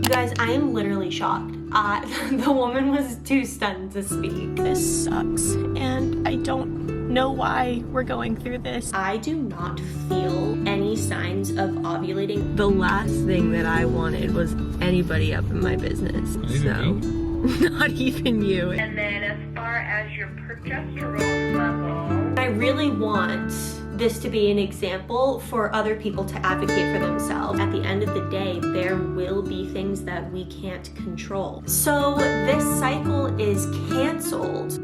You guys, I am literally shocked. The woman was too stunned to speak. This sucks, and I don't know why we're going through this. I do not feel any signs of ovulating. The last thing that I wanted was anybody up in my business. Not even you. And then as far as your progesterone level, I really want this to be an example for other people to advocate for themselves. At the end of the day, there will be things that we can't control. So this cycle is canceled.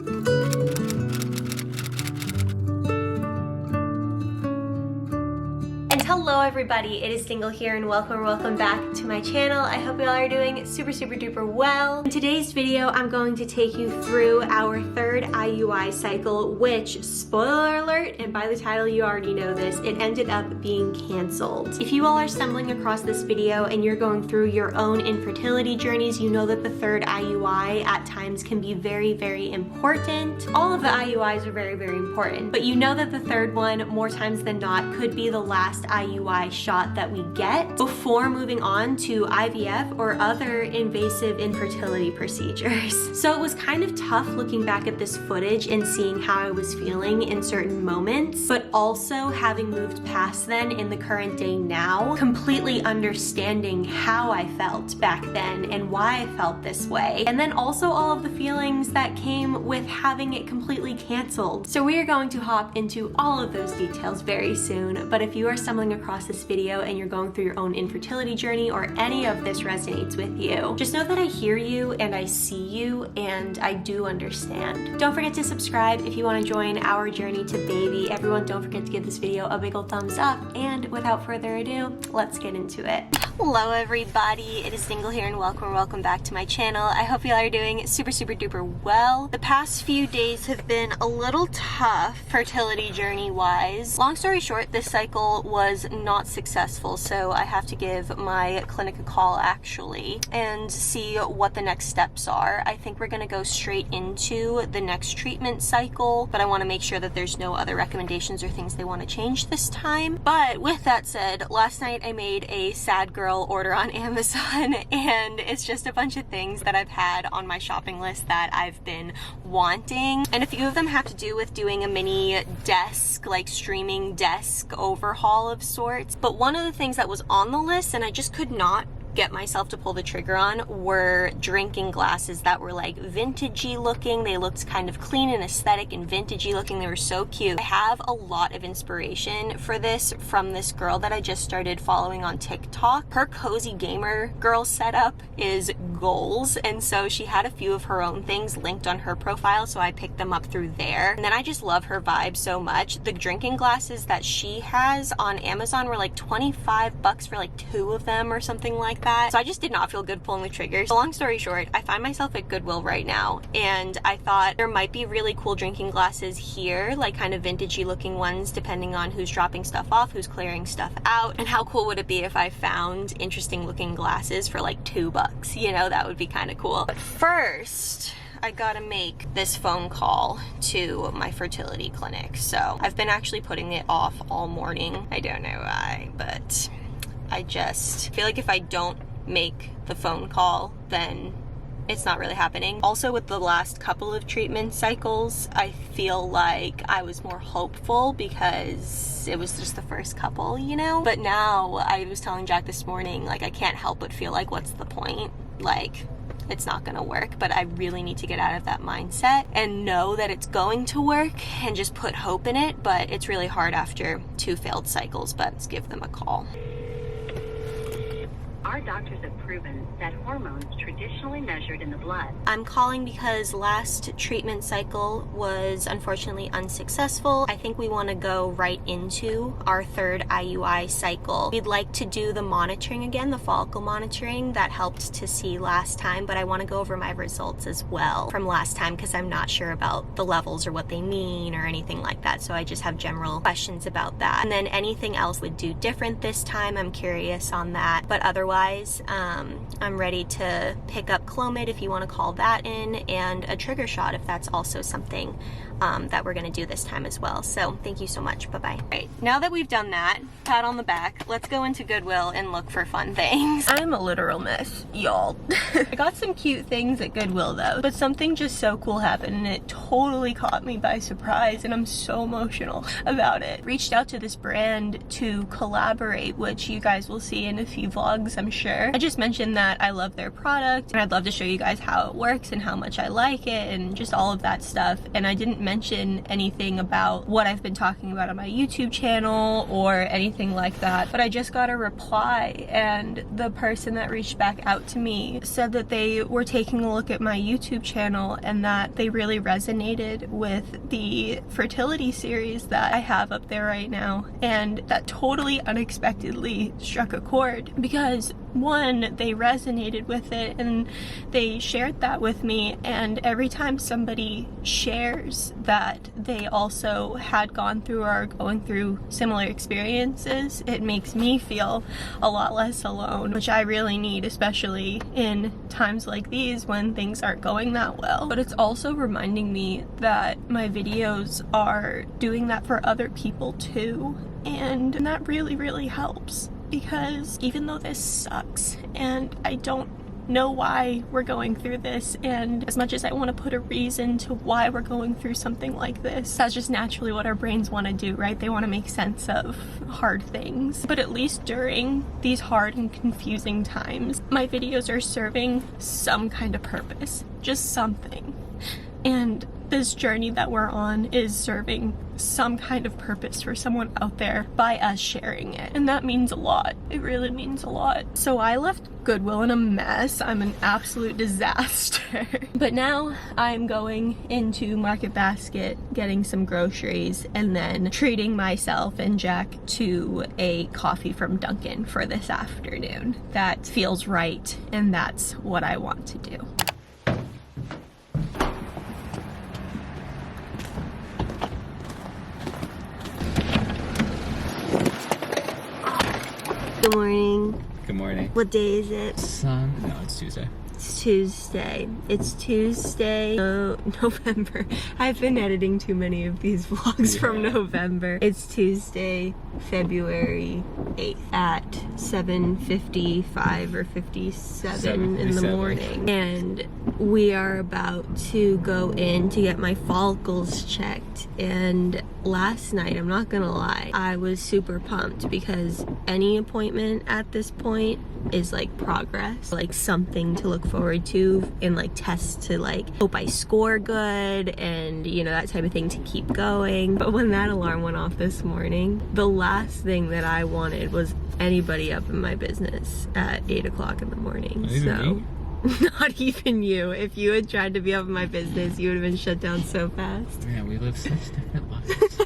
Hello everybody, it is Dingle here and welcome back to my channel. I hope you all are doing super duper well. In today's video, I'm going to take you through our third IUI cycle, which, spoiler alert, and by the title you already know this, it ended up being canceled. If you all are stumbling across this video and you're going through your own infertility journeys, you know that the third IUI at times can be very important. All of the IUIs are very important, but you know that the third one, more times than not, could be the last IUI shot that we get before moving on to IVF or other invasive infertility procedures. So it was kind of tough looking back at this footage and seeing how I was feeling in certain moments, but also having moved past then in the current day now, completely understanding how I felt back then and why I felt this way. And then also all of the feelings that came with having it completely canceled. So we are going to hop into all of those details very soon, but if you are stumbling across this video and you're going through your own infertility journey or any of this resonates with you, just know that I hear you and I see you and I do understand. Don't forget to subscribe if you want to join our journey to baby. Everyone, don't forget to give this video a big old thumbs up, and without further ado, let's get into it. Hello everybody, it is Dingle here and welcome back to my channel. I hope you all are doing super duper well. The past few days have been a little tough fertility journey wise. Long story short, this cycle was not successful, so I have to give my clinic a call actually and see what the next steps are. I think we're gonna go straight into the next treatment cycle, but I want to make sure that there's no other recommendations or things they want to change this time. But with that said, last night I made a sad girl order on Amazon, and it's just a bunch of things that I've had on my shopping list that I've been wanting, and a few of them have to do with doing a mini desk, like streaming desk overhaul of sorts. But one of the things that was on the list and I just could not get myself to pull the trigger on were drinking glasses that were like vintagey looking. They looked kind of clean and aesthetic and vintagey looking. They were so cute. I have a lot of inspiration for this from this girl that I just started following on TikTok. Her cozy gamer girl setup is goals, and so she had a few of her own things linked on her profile, so I picked them up through there. And then I just love her vibe so much. The drinking glasses that she has on Amazon were like 25 bucks for like 2 of them or something like that. So I just did not feel good pulling the trigger. So long story short, I find myself at Goodwill right now, and I thought there might be really cool drinking glasses here, like kind of vintagey looking ones, depending on who's dropping stuff off, who's clearing stuff out. And how cool would it be if I found interesting looking glasses for like $2? You know, that would be kind of cool. But first, I gotta make this phone call to my fertility clinic. So I've been actually putting it off all morning. I don't know why, but I just feel like if I don't make the phone call, then it's not really happening. Also, with the last couple of treatment cycles, I feel like I was more hopeful because it was just the first couple, you know? But now, I was telling Jack this morning, like, I can't help but feel like, what's the point? Like, it's not gonna work. But I really need to get out of that mindset and know that it's going to work and just put hope in it. But it's really hard after 2 failed cycles. But let's give them a call. our doctors have proven that hormones traditionally measured in the blood. I'm calling because last treatment cycle was unfortunately unsuccessful. I think we want to go right into our third IUI cycle. We'd like to do the monitoring again, the follicle monitoring that helped to see last time, but I want to go over my results as well from last time because I'm not sure about the levels or what they mean or anything like that. So I just have general questions about that. And then anything else would do different this time. I'm curious on that. But otherwise, supplies. I'm ready to pick up Clomid if you want to call that in, and a trigger shot if that's also something that we're gonna do this time as well. So thank you so much, bye-bye. All right, now that we've done that, pat on the back, let's go into Goodwill and look for fun things. I'm a literal mess, y'all. I got some cute things at Goodwill though, but something just so cool happened and it totally caught me by surprise, and I'm so emotional about it. Reached out to this brand to collaborate, which you guys will see in a few vlogs, I'm sure. I just mentioned that I love their product and I'd love to show you guys how it works and how much I like it and just all of that stuff, and I didn't mention anything about what I've been talking about on my YouTube channel or anything like that, but I just got a reply, and the person that reached back out to me said that they were taking a look at my YouTube channel and that they really resonated with the fertility series that I have up there right now, and that totally unexpectedly struck a chord because one, they resonated with it and they shared that with me, and every time somebody shares that they also had gone through or are going through similar experiences, it makes me feel a lot less alone, which I really need, especially in times like these when things aren't going that well. But it's also reminding me that my videos are doing that for other people too, and that really helps, because even though this sucks and I don't know why we're going through this, and as much as I want to put a reason to why we're going through something like this, that's just naturally what our brains want to do, right? They want to make sense of hard things. But at least during these hard and confusing times, my videos are serving some kind of purpose, just something. And this journey that we're on is serving some kind of purpose for someone out there by us sharing it. And that means a lot. It really means a lot. So I left Goodwill in a mess. I'm an absolute disaster. But now I'm going into Market Basket, getting some groceries, and then treating myself and Jack to a coffee from Dunkin' for this afternoon. That feels right, and that's what I want to do. Good morning. Good morning. What day is it? No, it's Tuesday. It's Tuesday. It's Tuesday, November. I've been editing too many of these vlogs from November. It's Tuesday, February 8th at 7:55 or 57 in the morning. And we are about to go in to get my follicles checked. And last night, I'm not gonna lie, I was super pumped because any appointment at this point is like progress, like something to look forward to, and like tests to like hope I score good and you know, that type of thing to keep going. But when that alarm went off this morning, the last thing that I wanted was anybody up in my business at 8 o'clock in the morning. Not even me? Not even you. If you had tried to be up in my business, you would have been shut down so fast. Man, we live such different lives.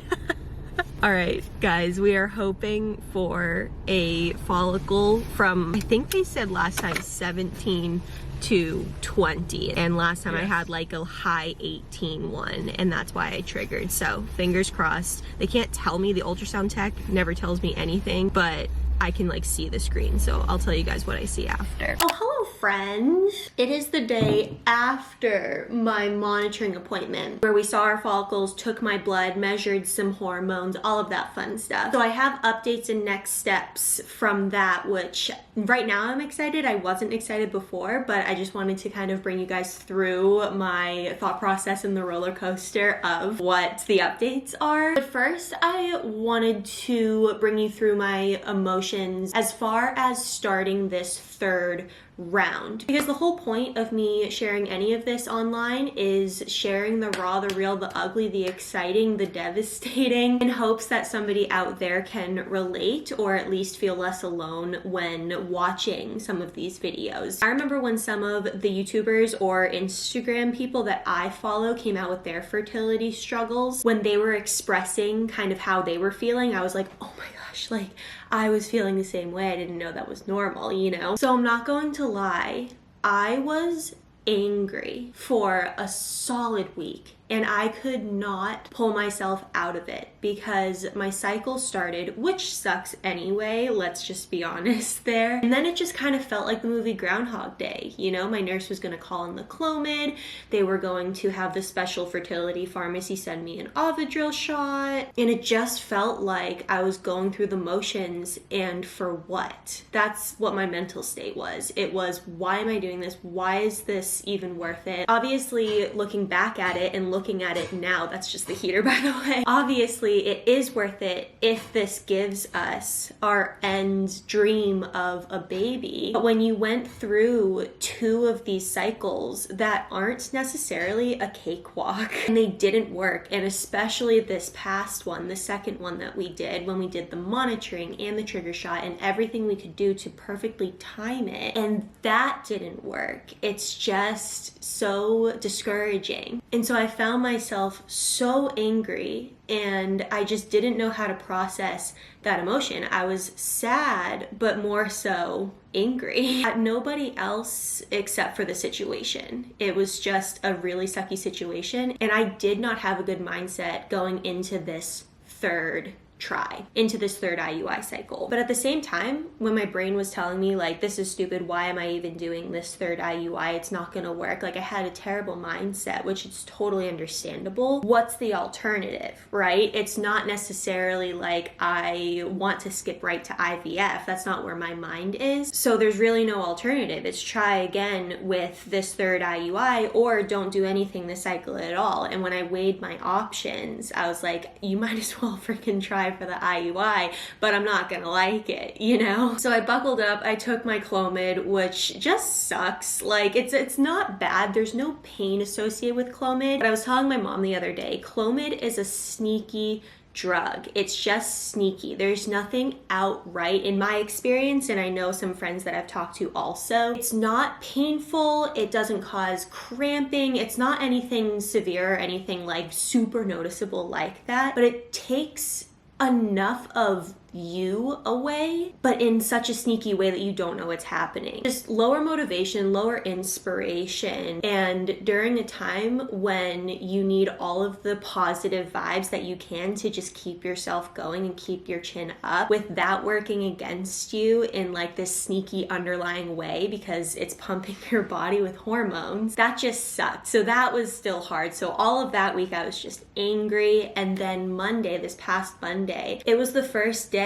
All right, guys, we are hoping for a follicle from, I think they said last time 17 to 20, and last time I had like a high 18 one, and that's why I triggered. So fingers crossed. They can't tell me, the ultrasound tech never tells me anything, but I can like see the screen, so I'll tell you guys what I see after. Oh, hello friends. It is the day after my monitoring appointment where we saw our follicles, took my blood, measured some hormones, all of that fun stuff. So I have updates and next steps from that, which right now I'm excited. I wasn't excited before, but I just wanted to kind of bring you guys through my thought process and the roller coaster of what the updates are. But first, I wanted to bring you through my emotions as far as starting this third round, because the whole point of me sharing any of this online is sharing the raw, the real, the ugly, the exciting, the devastating, in hopes that somebody out there can relate or at least feel less alone when watching some of these videos. I remember when some of the YouTubers or Instagram people that I follow came out with their fertility struggles, when they were expressing kind of how they were feeling, I was like, oh my gosh, like I was feeling the same way. I didn't know that was normal, you know? So I'm not going to lie, I was angry for a solid week. and I could not pull myself out of it because my cycle started, which sucks anyway, let's just be honest there. And then it just kind of felt like the movie Groundhog Day. You know, my nurse was going to call in the Clomid, they were going to have the special fertility pharmacy send me an Ovidril shot, and it just felt like I was going through the motions, and for what? That's what my mental state was. It was, why am I doing this? Why is this even worth it? Obviously, looking back at it and looking at it now, that's just the heater, by the way. Obviously, it is worth it if this gives us our end dream of a baby. But when you went through 2 of these cycles that aren't necessarily a cakewalk and they didn't work, and especially this past one, the second one that we did, when we did the monitoring and the trigger shot and everything we could do to perfectly time it, and that didn't work. It's just so discouraging. And so I found myself so angry, and I just didn't know how to process that emotion. I was sad, but more so angry at nobody else except for the situation. It was just a really sucky situation, and I did not have a good mindset going into this third IUI cycle. But at the same time, when my brain was telling me like, this is stupid, why am I even doing this third IUI, it's not gonna work, like I had a terrible mindset, which is totally understandable. What's the alternative, right? It's not necessarily like I want to skip right to IVF. That's not where my mind is. So there's really no alternative. It's try again with this third IUI, or don't do anything this cycle at all. And when I weighed my options, I was like, you might as well freaking try for the IUI, but I'm not gonna like it, you know? So I buckled up, I took my Clomid, which just sucks. Like, it's not bad, there's no pain associated with Clomid, but I was telling my mom the other day, Clomid is a sneaky drug. It's just sneaky. There's nothing outright in my experience, and I know some friends that I've talked to also. It's not painful, it doesn't cause cramping, it's not anything severe or anything like super noticeable like that, but it takes enough of you away, but in such a sneaky way that you don't know what's happening. Just lower motivation, lower inspiration, and during a time when you need all of the positive vibes that you can to just keep yourself going and keep your chin up, with that working against you in like this sneaky underlying way because it's pumping your body with hormones, that just sucked. So that was still hard. So all of that week I was just angry, and then Monday, this past Monday, it was the first day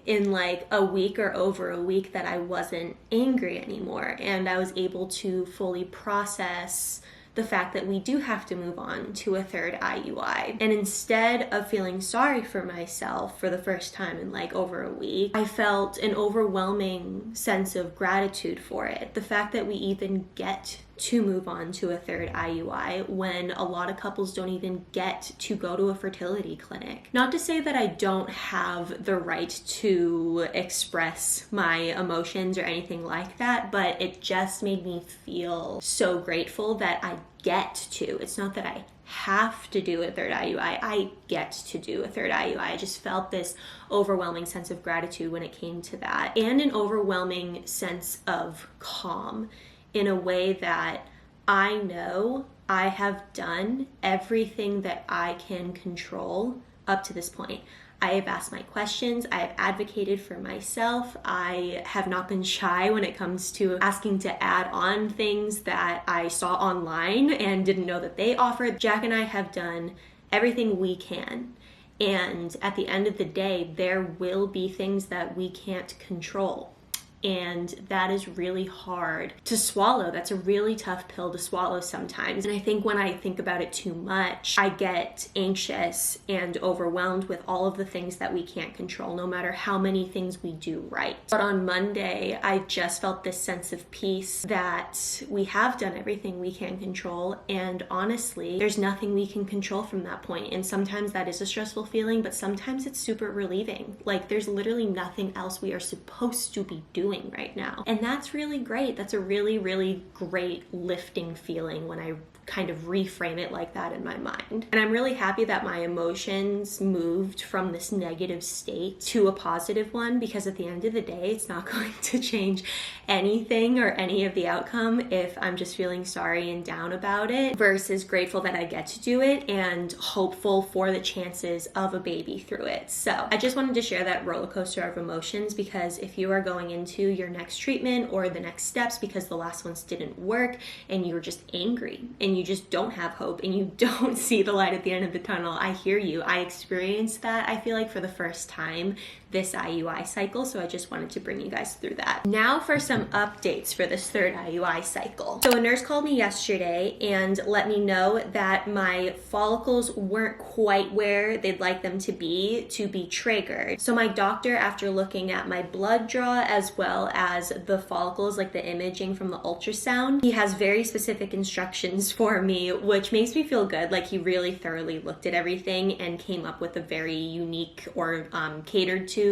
in like a week or over a week that I wasn't angry anymore, and I was able to fully process the fact that we do have to move on to a third IUI. And instead of feeling sorry for myself for the first time in like over a week, I felt an overwhelming sense of gratitude for it. The fact that we even get to move on to a third IUI when a lot of couples don't even get to go to a fertility clinic. Not to say that I don't have the right to express my emotions or anything like that, but it just made me feel so grateful that I get to. It's not that I have to do a third IUI, I get to do a third IUI. I just felt this overwhelming sense of gratitude when it came to that, and an overwhelming sense of calm, in a way that I know I have done everything that I can control up to this point. I have asked my questions, I have advocated for myself, I have not been shy when it comes to asking to add on things that I saw online and didn't know that they offered. Jack and I have done everything we can. And at the end of the day, there will be things that we can't control. And that is really hard to swallow. That's a really tough pill to swallow sometimes. And I think when I think about it too much, I get anxious and overwhelmed with all of the things that we can't control, no matter how many things we do right. But on Monday, I just felt this sense of peace that we have done everything we can control. And honestly, there's nothing we can control from that point. And sometimes that is a stressful feeling, but sometimes it's super relieving. Like, there's literally nothing else we are supposed to be doing coming right now. And that's really great. That's a really, really great lifting feeling when I kind of reframe it like that in my mind. And I'm really happy that my emotions moved from this negative state to a positive one, because at the end of the day, it's not going to change anything or any of the outcome if I'm just feeling sorry and down about it, versus grateful that I get to do it and hopeful for the chances of a baby through it. So I just wanted to share that roller coaster of emotions, because if you are going into your next treatment or the next steps because the last ones didn't work and you're just angry and you just don't have hope and you don't see the light at the end of the tunnel, I hear you. I experienced that, I feel like, for the first time this IUI cycle, so I just wanted to bring you guys through that. Now for some updates for this third IUI cycle. So a nurse called me yesterday and let me know that my follicles weren't quite where they'd like them to be triggered. So my doctor, after looking at my blood draw as well as the follicles, like the imaging from the ultrasound, he has very specific instructions for me, which makes me feel good. Like, he really thoroughly looked at everything and came up with a very unique or catered to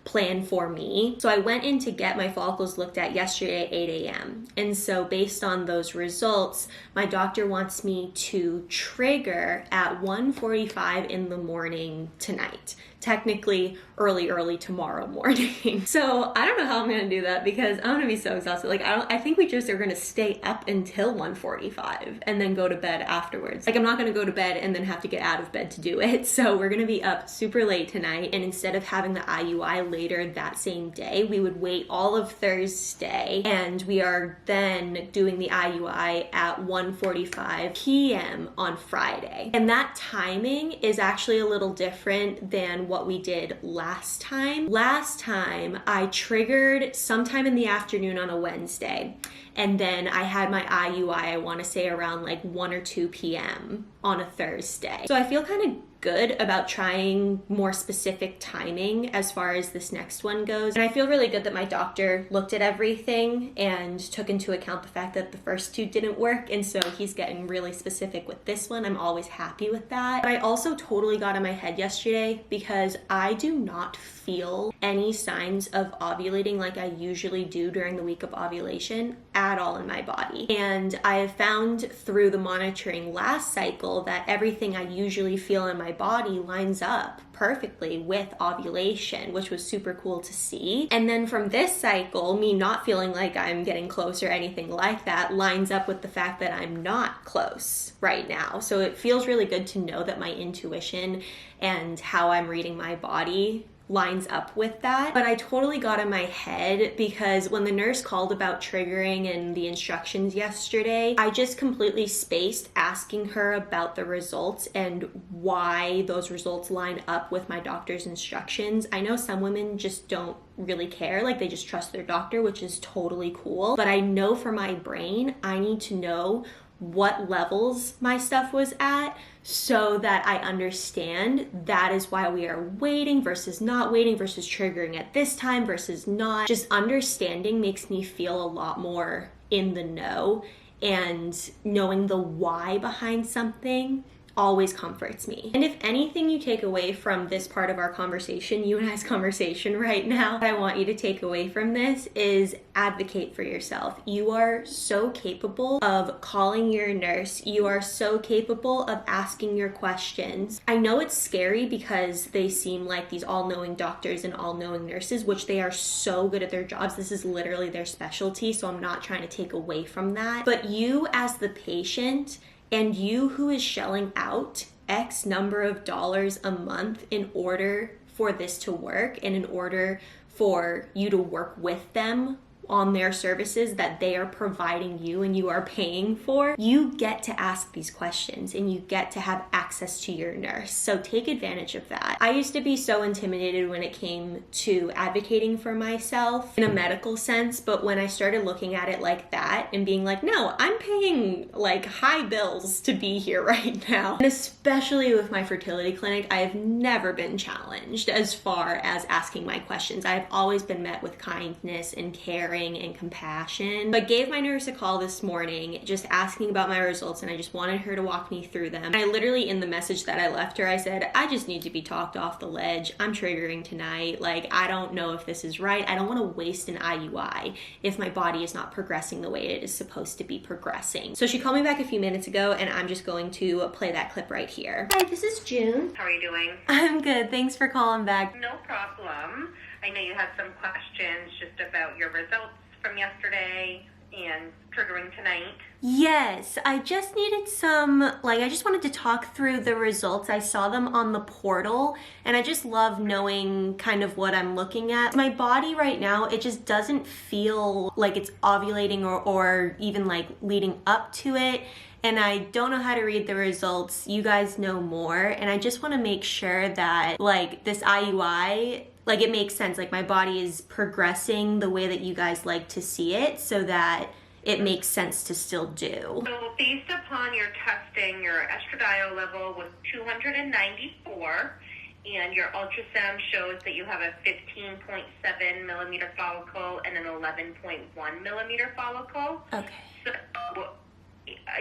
plan for me. So I went in to get my follicles looked at yesterday at 8 a.m. And so based on those results, my doctor wants me to trigger at 1:45 in the morning tonight. Technically early tomorrow morning. So I don't know how I'm gonna do that, because I'm gonna be so exhausted. Like, I think we just are gonna stay up until 1:45 and then go to bed afterwards. Like, I'm not gonna go to bed and then have to get out of bed to do it. So we're gonna be up super late tonight, and instead of having the IUI later that same day, we would wait all of Thursday, and we are then doing the IUI at 1:45 p.m. on Friday. And that timing is actually a little different than what we did last time. Last time I triggered sometime in the afternoon on a Wednesday, and then I had my IUI, I want to say around like 1 or 2 p.m. on a Thursday. So I feel kind of good about trying more specific timing as far as this next one goes. And I feel really good that my doctor looked at everything and took into account the fact that the first two didn't work, and so he's getting really specific with this one. I'm always happy with that. But I also totally got in my head yesterday, because I do not feel any signs of ovulating like I usually do during the week of ovulation at all in my body. And I have found through the monitoring last cycle that everything I usually feel in my body lines up perfectly with ovulation, which was super cool to see. And then from this cycle, me not feeling like I'm getting close or anything like that lines up with the fact that I'm not close right now. So it feels really good to know that my intuition and how I'm reading my body lines up with that. But I totally got in my head, because when the nurse called about triggering and the instructions yesterday, I just completely spaced asking her about the results and why those results line up with my doctor's instructions. I know some women just don't really care, like they just trust their doctor, which is totally cool. But I know for my brain, I need to know what levels my stuff was at, so that I understand that is why we are waiting versus not waiting, versus triggering at this time versus not. Just understanding makes me feel a lot more in the know, and knowing the why behind something always comforts me. And if anything you take away from this part of our conversation, you and I's conversation right now, what I want you to take away from this is advocate for yourself. You are so capable of calling your nurse. You are so capable of asking your questions. I know it's scary because they seem like these all-knowing doctors and all-knowing nurses, which they are so good at their jobs. This is literally their specialty, so I'm not trying to take away from that. But you as the patient, and you who is shelling out X number of dollars a month in order for this to work, and in order for you to work with them on their services that they are providing you and you are paying for, you get to ask these questions and you get to have access to your nurse. So take advantage of that. I used to be so intimidated when it came to advocating for myself in a medical sense, but when I started looking at it like that and being like, no, I'm paying like high bills to be here right now. And especially with my fertility clinic, I have never been challenged as far as asking my questions. I've always been met with kindness and caring caring and compassion. But gave my nurse a call this morning just asking about my results, and I just wanted her to walk me through them. And I literally, in the message that I left her, I said, I just need to be talked off the ledge. I'm triggering tonight. Like, I don't know if this is right. I don't want to waste an IUI if my body is not progressing the way it is supposed to be progressing. So she called me back a few minutes ago, and I'm just going to play that clip right here. Hi, this is June. How are you doing? I'm good. Thanks for calling back. No problem. I know you had some questions just about your results from yesterday and triggering tonight. Yes, I just needed I just wanted to talk through the results. I saw them on the portal, and I just love knowing kind of what I'm looking at. My body right now, it just doesn't feel like it's ovulating or even like leading up to it. And I don't know how to read the results. You guys know more. And I just want to make sure that like this IUI, like it makes sense. Like my body is progressing the way that you guys like to see it, so that it makes sense to still do. So based upon your testing, your estradiol level was 294, and your ultrasound shows that you have a 15.7 millimeter follicle and an 11.1 millimeter follicle. Okay. So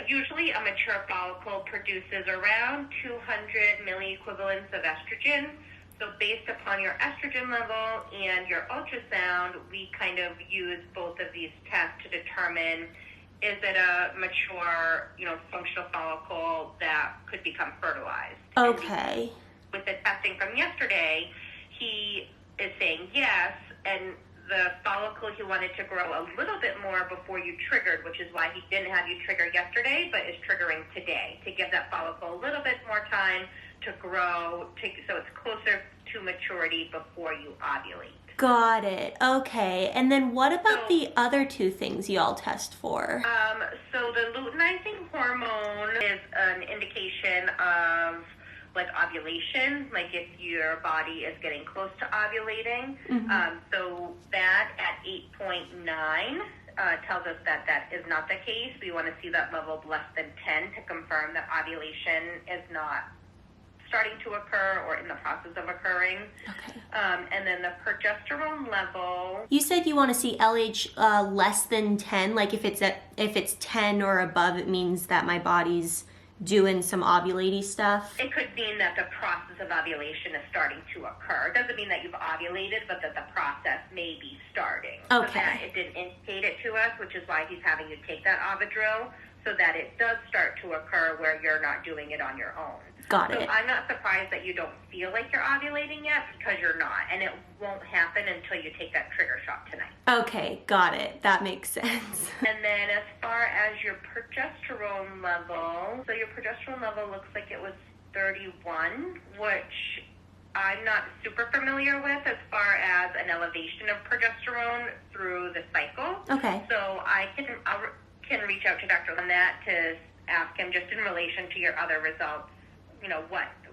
usually a mature follicle produces around 200 milliequivalents of estrogen. So based upon your estrogen level and your ultrasound, we kind of use both of these tests to determine, is it a mature, functional follicle that could become fertilized? Okay. With the testing from yesterday, he is saying yes, and the follicle he wanted to grow a little bit more before you triggered, which is why he didn't have you trigger yesterday, but is triggering today to give that follicle a little bit more time to grow, so it's closer to maturity before you ovulate. Got it. Okay. And then what about the other two things y'all test for? So the luteinizing hormone is an indication of like ovulation, like if your body is getting close to ovulating. So that at 8.9 tells us that that is not the case. We want to see that level of less than 10 to confirm that ovulation is not starting to occur or in the process of occurring. Okay. And then the progesterone level. You said you want to see LH less than 10. Like if it's 10 or above, it means that my body's doing some ovulating stuff. It could mean that the process of ovulation is starting to occur. It doesn't mean that you've ovulated, but that the process may be starting. Okay. So that it didn't indicate it to us, which is why he's having you take that Ovidril, so that it does start to occur where you're not doing it on your own. Got So it. I'm not surprised that you don't feel like you're ovulating yet, because you're not, and it won't happen until you take that trigger shot tonight. Okay, got it. That makes sense. And then as far as your progesterone level, so your progesterone level looks like it was 31, which I'm not super familiar with as far as an elevation of progesterone through the cycle. Okay. So I can reach out to Dr. on that to ask him just in relation to your other results,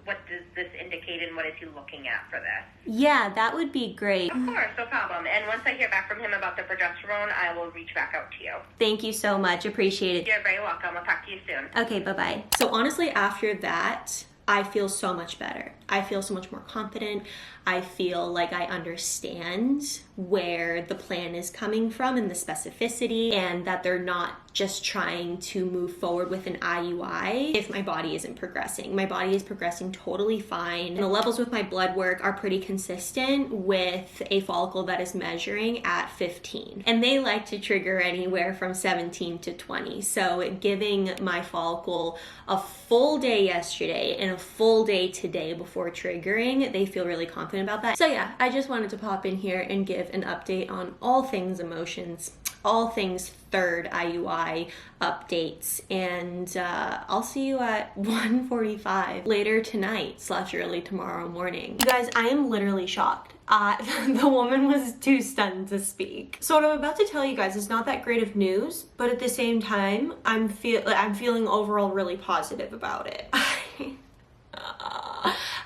what does this indicate and what is he looking at for this? Yeah, that would be great. Of course, no problem. And once I hear back from him about the progesterone, I will reach back out to you. Thank you so much. Appreciate it. You're very welcome. I'll talk to you soon. Okay, bye-bye. So honestly, after that, I feel so much better. I feel so much more confident. I feel like I understand where the plan is coming from and the specificity, and that they're not just trying to move forward with an IUI if my body isn't progressing. My body is progressing totally fine. And the levels with my blood work are pretty consistent with a follicle that is measuring at 15. And they like to trigger anywhere from 17 to 20. So giving my follicle a full day yesterday and a full day today before triggering, they feel really confident about that. So yeah, I just wanted to pop in here and give an update on all things emotions, all things third IUI updates, and I'll see you at 1:45 later tonight / early tomorrow morning. You guys, I am literally shocked. The woman was too stunned to speak. So what I'm about to tell you guys is not that great of news, but at the same time, I'm feeling overall really positive about it.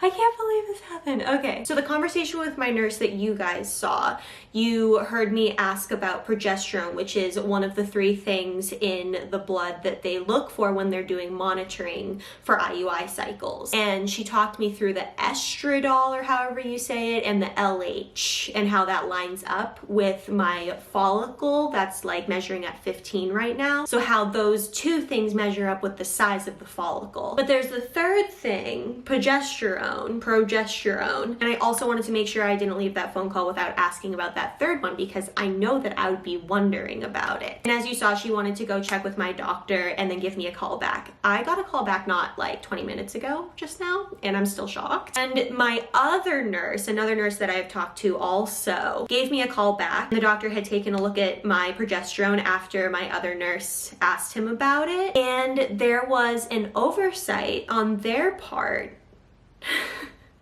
I can't believe this happened. Okay, so the conversation with my nurse that you guys saw, you heard me ask about progesterone, which is one of the 3 things in the blood that they look for when they're doing monitoring for IUI cycles. And she talked me through the estradiol, or however you say it, and the LH, and how that lines up with my follicle that's like measuring at 15 right now. So how those 2 things measure up with the size of the follicle. But there's the 3rd thing, progesterone. And I also wanted to make sure I didn't leave that phone call without asking about that 3rd one, because I know that I would be wondering about it. And as you saw, she wanted to go check with my doctor and then give me a call back. I got a call back not like 20 minutes ago just now, and I'm still shocked. And my other nurse, another nurse that I've talked to also, gave me a call back. The doctor had taken a look at my progesterone after my other nurse asked him about it, and there was an oversight on their part.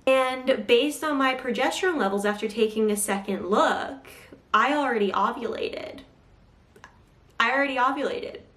And based on my progesterone levels after taking a second look, I already ovulated.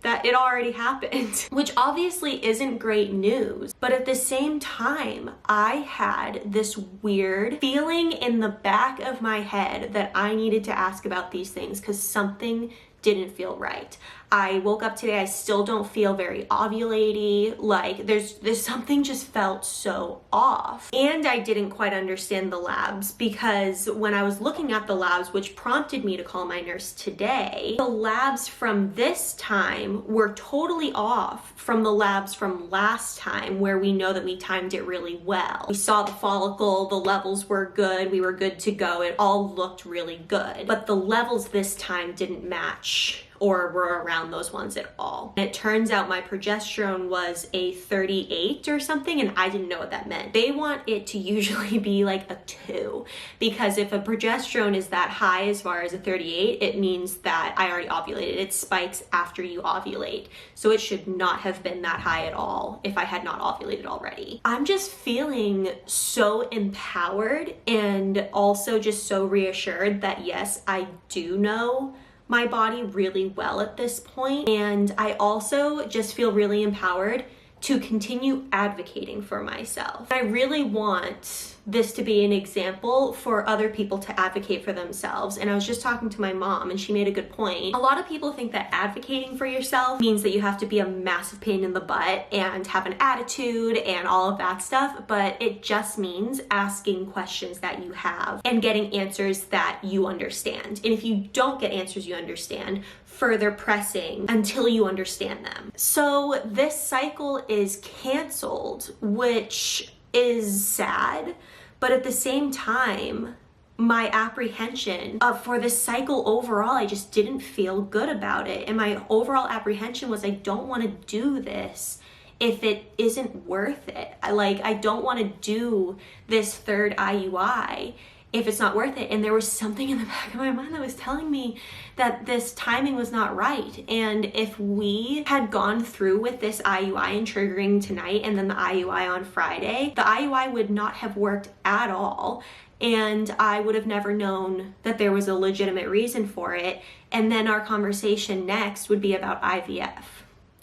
That it already happened, which obviously isn't great news. But at the same time, I had this weird feeling in the back of my head that I needed to ask about these things because something didn't feel right. I woke up today, I still don't feel very ovulating. Like there's something just felt so off. And I didn't quite understand the labs, because when I was looking at the labs, which prompted me to call my nurse today, the labs from this time were totally off from the labs from last time, where we know that we timed it really well. We saw the follicle, the levels were good, we were good to go, it all looked really good. But the levels this time didn't match or were around those ones at all. And it turns out my progesterone was a 38 or something, and I didn't know what that meant. They want it to usually be like a 2, because if a progesterone is that high as far as a 38, it means that I already ovulated. It spikes after you ovulate. So it should not have been that high at all if I had not ovulated already. I'm just feeling so empowered and also just so reassured that yes, I do know my body really well at this point. And I also just feel really empowered to continue advocating for myself. I really want this to be an example for other people to advocate for themselves. And I was just talking to my mom and she made a good point. A lot of people think that advocating for yourself means that you have to be a massive pain in the butt and have an attitude and all of that stuff, but it just means asking questions that you have and getting answers that you understand. And if you don't get answers you understand, further pressing until you understand them. So this cycle is canceled, which is sad, but at the same time, my apprehension for this cycle overall, I just didn't feel good about it. And my overall apprehension was, I don't want to do this if it isn't worth it. I don't want to do this 3rd IUI if it's not worth it. And there was something in the back of my mind that was telling me that this timing was not right. And if we had gone through with this IUI and triggering tonight and then the IUI on Friday, the IUI would not have worked at all. And I would have never known that there was a legitimate reason for it. And then our conversation next would be about IVF.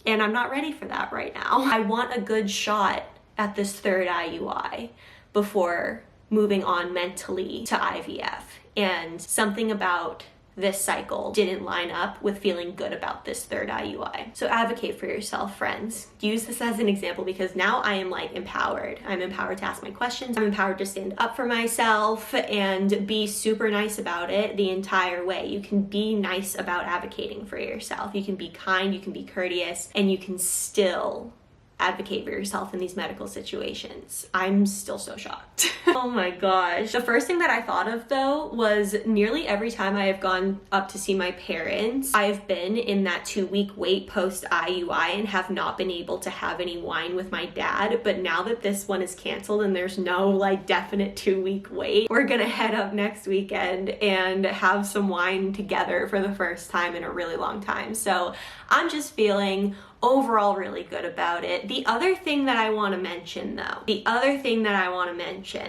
And I'm not ready for that right now. I want a good shot at this 3rd IUI before moving on mentally to IVF. And something about this cycle didn't line up with feeling good about this 3rd IUI. So advocate for yourself, friends. Use this as an example, because now I am empowered. I'm empowered to ask my questions. I'm empowered to stand up for myself and be super nice about it the entire way. You can be nice about advocating for yourself. You can be kind, you can be courteous, and you can still advocate for yourself in these medical situations. I'm still so shocked. Oh my gosh. The first thing that I thought of though was nearly every time I have gone up to see my parents, I've been in that 2-week wait post IUI and have not been able to have any wine with my dad. But now that this one is canceled and there's no definite 2-week wait, we're gonna head up next weekend and have some wine together for the first time in a really long time. So I'm just feeling overall really good about it. The other thing that I want to mention though,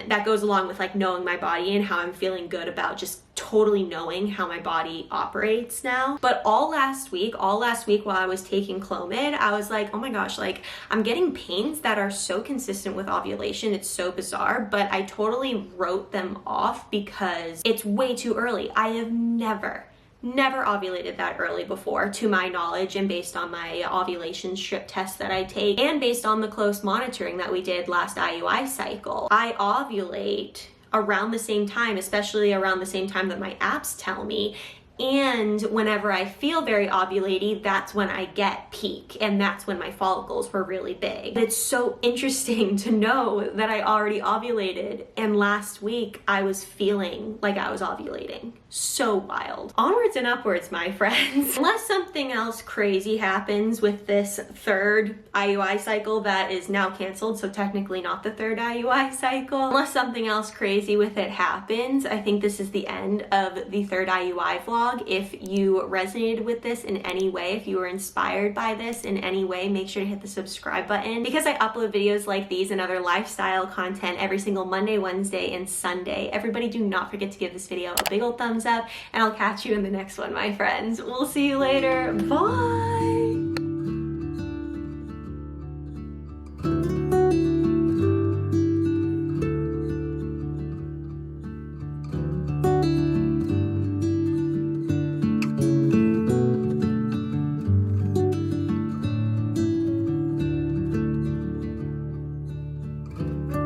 that goes along with like knowing my body and how I'm feeling good about just totally knowing how my body operates now. But all last week while I was taking Clomid, I was like, oh my gosh, like I'm getting pains that are so consistent with ovulation. It's so bizarre, but I totally wrote them off because it's way too early. I have never ovulated that early before, to my knowledge, and based on my ovulation strip test that I take and based on the close monitoring that we did last IUI cycle. I ovulate around the same time, especially around the same time that my apps tell me. And whenever I feel very ovulated, that's when I get peak, and that's when my follicles were really big. It's so interesting to know that I already ovulated, and last week I was feeling like I was ovulating. So wild. Onwards and upwards, my friends. Unless something else crazy happens with this third IUI cycle that is now canceled, so technically not the third IUI cycle. Unless something else crazy with it happens, I think this is the end of the third IUI vlog. If you resonated with this in any way, if you were inspired by this in any way, make sure to hit the subscribe button, because I upload videos like these and other lifestyle content every single Monday, Wednesday, and Sunday. Everybody do not forget to give this video a big old thumbs up, and I'll catch you in the next one, my friends. We'll see you later. Bye!